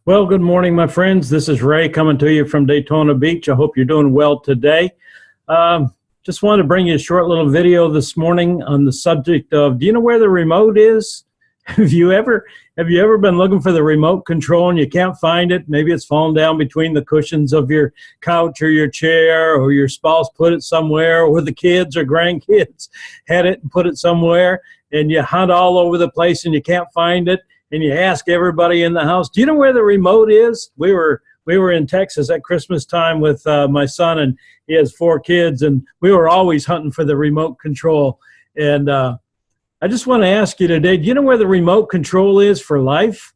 Well, good morning, my friends. This is Ray coming to you from Daytona Beach. I hope you're doing well today. Just wanted to bring you a short little video this morning on the subject of, do you know where the remote is? Have you ever been looking for the remote control and you can't find it? Maybe it's fallen down between the cushions of your couch or your chair, or your spouse put it somewhere, or the kids or grandkids had it and put it somewhere, and you hunt all over the place and you can't find it. And you ask everybody in the house, do you know where the remote is? We were in Texas at Christmas time with my son, and he has 4 kids, and we were always hunting for the remote control. And I just want to ask you today, do you know where the remote control is for life?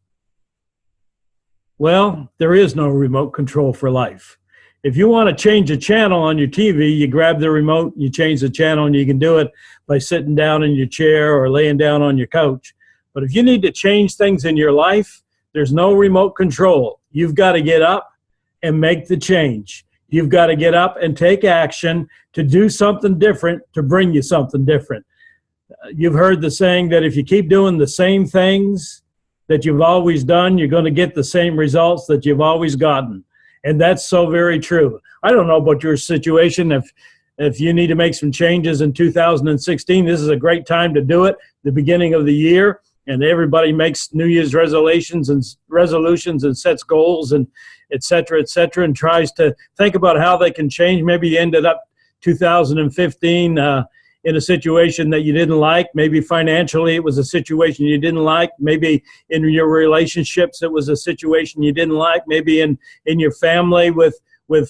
Well, there is no remote control for life. If you want to change a channel on your TV, you grab the remote, you change the channel, and you can do it by sitting down in your chair or laying down on your couch. But if you need to change things in your life, there's no remote control. You've got to get up and make the change. You've got to get up and take action to do something different, to bring you something different. You've heard the saying that if you keep doing the same things that you've always done, you're going to get the same results that you've always gotten. And that's so very true. I don't know about your situation. If you need to make some changes in 2016, this is a great time to do it, the beginning of the year. And everybody makes New Year's resolutions and sets goals and et cetera, and tries to think about how they can change. Maybe you ended up 2015 in a situation that you didn't like. Maybe financially it was a situation you didn't like. Maybe in your relationships it was a situation you didn't like. Maybe in your family with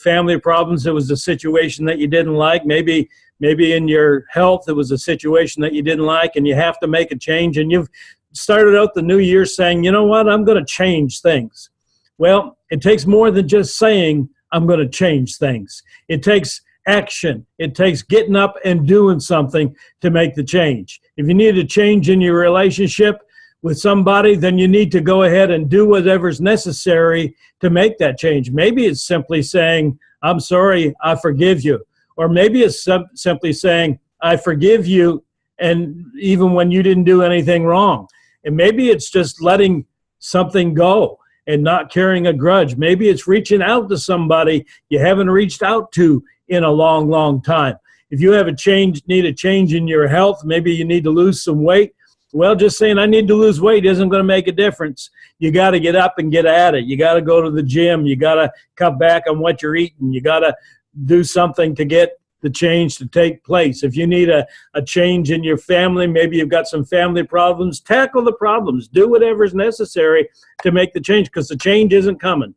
family problems it was a situation that you didn't like. Maybe in your health it was a situation that you didn't like, and you have to make a change. And you've started out the new year saying, you know what, I'm going to change things. Well, it takes more than just saying, I'm going to change things. It takes action. It takes getting up and doing something to make the change. If you need a change in your relationship with somebody, then you need to go ahead and do whatever's necessary to make that change. Maybe it's simply saying, I'm sorry, I forgive you. Or maybe it's simply saying, I forgive you, and even when you didn't do anything wrong. And maybe it's just letting something go and not carrying a grudge. Maybe it's reaching out to somebody you haven't reached out to in a long, long time. If you have need a change in your health, maybe you need to lose some weight. Well, just saying I need to lose weight isn't going to make a difference. You got to get up and get at it. You got to go to the gym. You got to cut back on what you're eating. You got to do something to get the change to take place. If you need a change in your family, maybe you've got some family problems, tackle the problems. Do whatever is necessary to make the change, because the change isn't coming.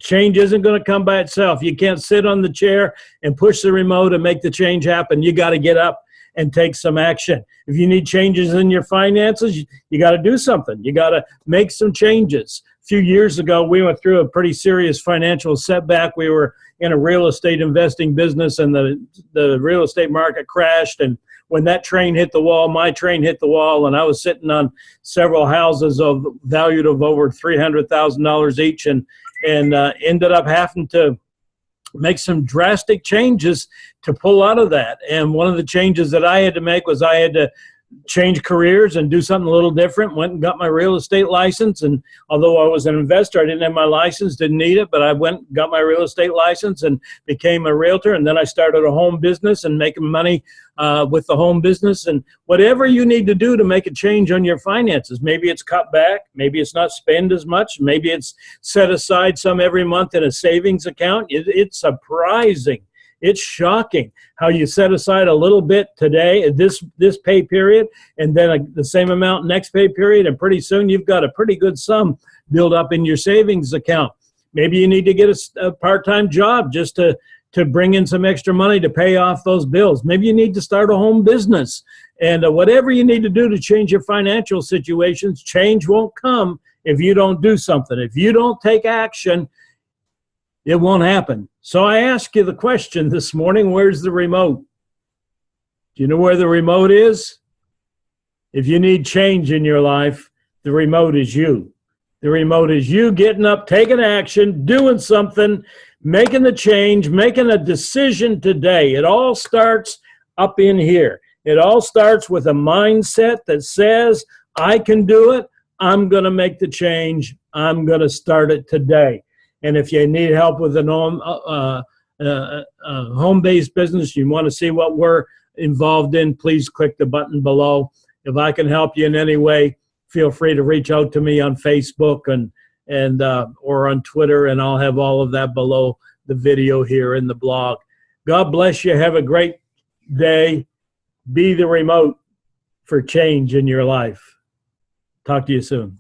Change isn't going to come by itself. You can't sit on the chair and push the remote and make the change happen. You got to get up and take some action. If you need changes in your finances, you got to do something. You got to make some changes. A few years ago, we went through a pretty serious financial setback. We were in a real estate investing business, and the real estate market crashed. And when that train hit the wall, my train hit the wall, and I was sitting on several houses valued of over $300,000 each, and ended up having to make some drastic changes to pull out of that. And one of the changes that I had to make was I had to change careers and do something a little different. Went and got my real estate license, and although I was an investor, I didn't have my license, didn't need it, but I went and got my real estate license and became a realtor. And then I started a home business and making money with the home business. And whatever you need to do to make a change on your finances, maybe it's cut back, maybe it's not spend as much, maybe it's set aside some every month in a savings account. It's surprising. It's shocking how you set aside a little bit today, this pay period, and then the same amount next pay period, and pretty soon you've got a pretty good sum built up in your savings account. Maybe you need to get a part-time job just to bring in some extra money to pay off those bills. Maybe you need to start a home business. And whatever you need to do to change your financial situations, change won't come if you don't do something. If you don't take action, it won't happen. So I ask you the question this morning, where's the remote? Do you know where the remote is? If you need change in your life, the remote is you. The remote is you getting up, taking action, doing something, making the change, making a decision today. It all starts up in here. It all starts with a mindset that says, I can do it. I'm going to make the change. I'm going to start it today. And if you need help with an home-based business, you want to see what we're involved in, please click the button below. If I can help you in any way, feel free to reach out to me on Facebook and or on Twitter, and I'll have all of that below the video here in the blog. God bless you. Have a great day. Be the remote for change in your life. Talk to you soon.